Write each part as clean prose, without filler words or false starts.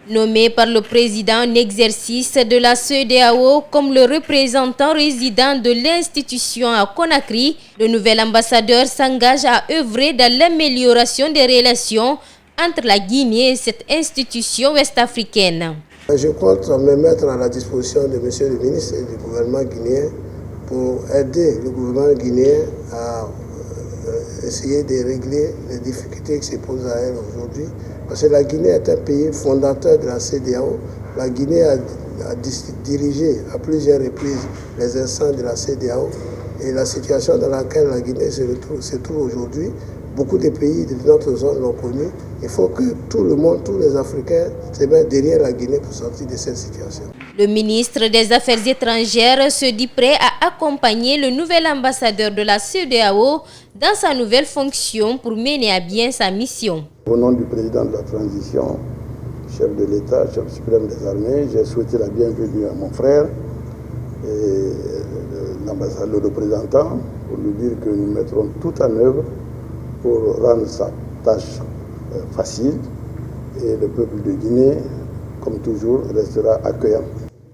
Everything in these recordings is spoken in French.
Nommé par le président en exercice de la CEDEAO comme le représentant résident de l'institution à Conakry, le nouvel ambassadeur s'engage à œuvrer dans l'amélioration des relations entre la Guinée et cette institution ouest-africaine. Je compte me mettre à la disposition de monsieur le ministre et du gouvernement guinéen pour aider le gouvernement guinéen à essayer de régler les difficultés qui se posent à elle aujourd'hui. Parce que la Guinée est un pays fondateur de la CEDEAO. La Guinée a dirigé à plusieurs reprises les instances de la CEDEAO. Et la situation dans laquelle la Guinée se trouve aujourd'hui, beaucoup de pays de notre zone l'ont connu. Il faut que tout le monde, tous les Africains, se mettent derrière la Guinée pour sortir de cette situation. Le ministre des Affaires étrangères se dit prêt à accompagner le nouvel ambassadeur de la CEDEAO dans sa nouvelle fonction pour mener à bien sa mission. Au nom du président de la transition, chef de l'État, chef suprême des armées, j'ai souhaité la bienvenue à mon frère et l'ambassadeur, le représentant, pour lui dire que nous mettrons tout en œuvre pour rendre sa tâche facile et le peuple de Guinée, comme toujours, restera accueillant.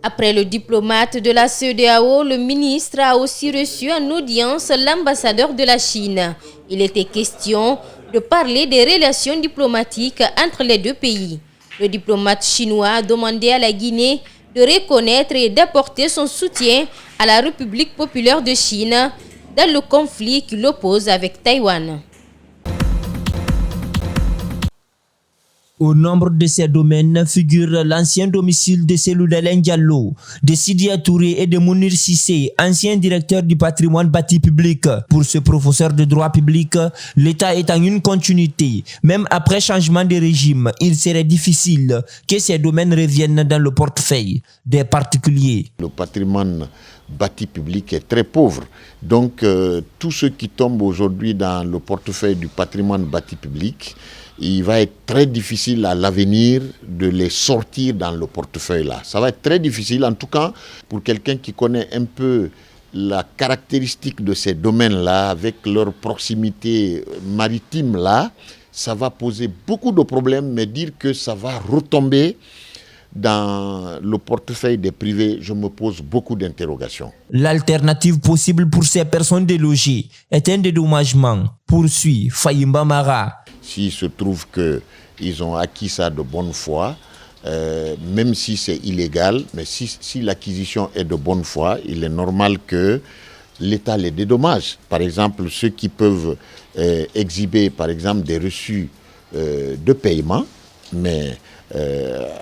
Après le diplomate de la CEDEAO, le ministre a aussi reçu en audience l'ambassadeur de la Chine. Il était question de parler des relations diplomatiques entre les deux pays. Le diplomate chinois a demandé à la Guinée de reconnaître et d'apporter son soutien à la République populaire de Chine dans le conflit qui l'oppose avec Taïwan. Au nombre de ces domaines figure l'ancien domicile de Cellou Dalein Diallo, de Sidya Touré et de Mounir Cissé, ancien directeur du patrimoine bâti public. Pour ce professeur de droit public, l'État est en une continuité. Même après changement de régime, il serait difficile que ces domaines reviennent dans le portefeuille des particuliers. Le patrimoine bâti public est très pauvre. Donc, tout ce qui tombe aujourd'hui dans le portefeuille du patrimoine bâti public, il va être très difficile à l'avenir de les sortir dans le portefeuille là. Ça va être très difficile, en tout cas, pour quelqu'un qui connaît un peu la caractéristique de ces domaines-là, avec leur proximité maritime là, ça va poser beaucoup de problèmes, mais dire que ça va retomber dans le portefeuille des privés, je me pose beaucoup d'interrogations. L'alternative possible pour ces personnes délogées est un dédommagement, poursuit Fayimba Mara. S'il se trouve qu'ils ont acquis ça de bonne foi, même si c'est illégal, mais si l'acquisition est de bonne foi, il est normal que l'État les dédommage. Par exemple, ceux qui peuvent exhiber, par exemple, des reçus de paiement, mais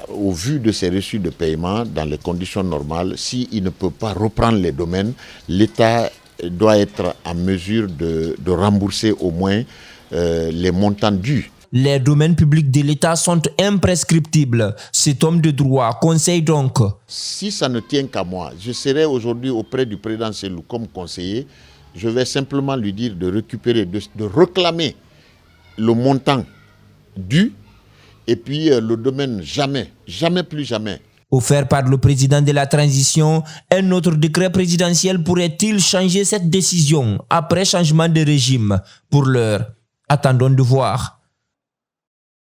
au vu de ces reçus de paiement, dans les conditions normales, s'il ne peut pas reprendre les domaines, l'État doit être en mesure de rembourser au moins les montants dus. Les domaines publics de l'État sont imprescriptibles. Cet homme de droit conseille donc. Si ça ne tient qu'à moi, je serai aujourd'hui auprès du président Cellou comme conseiller. Je vais simplement lui dire de récupérer, de réclamer le montant dû. Et puis le domaine, jamais plus jamais. Offert par le président de la transition, un autre décret présidentiel pourrait-il changer cette décision après changement de régime? Pour l'heure, attendons de voir.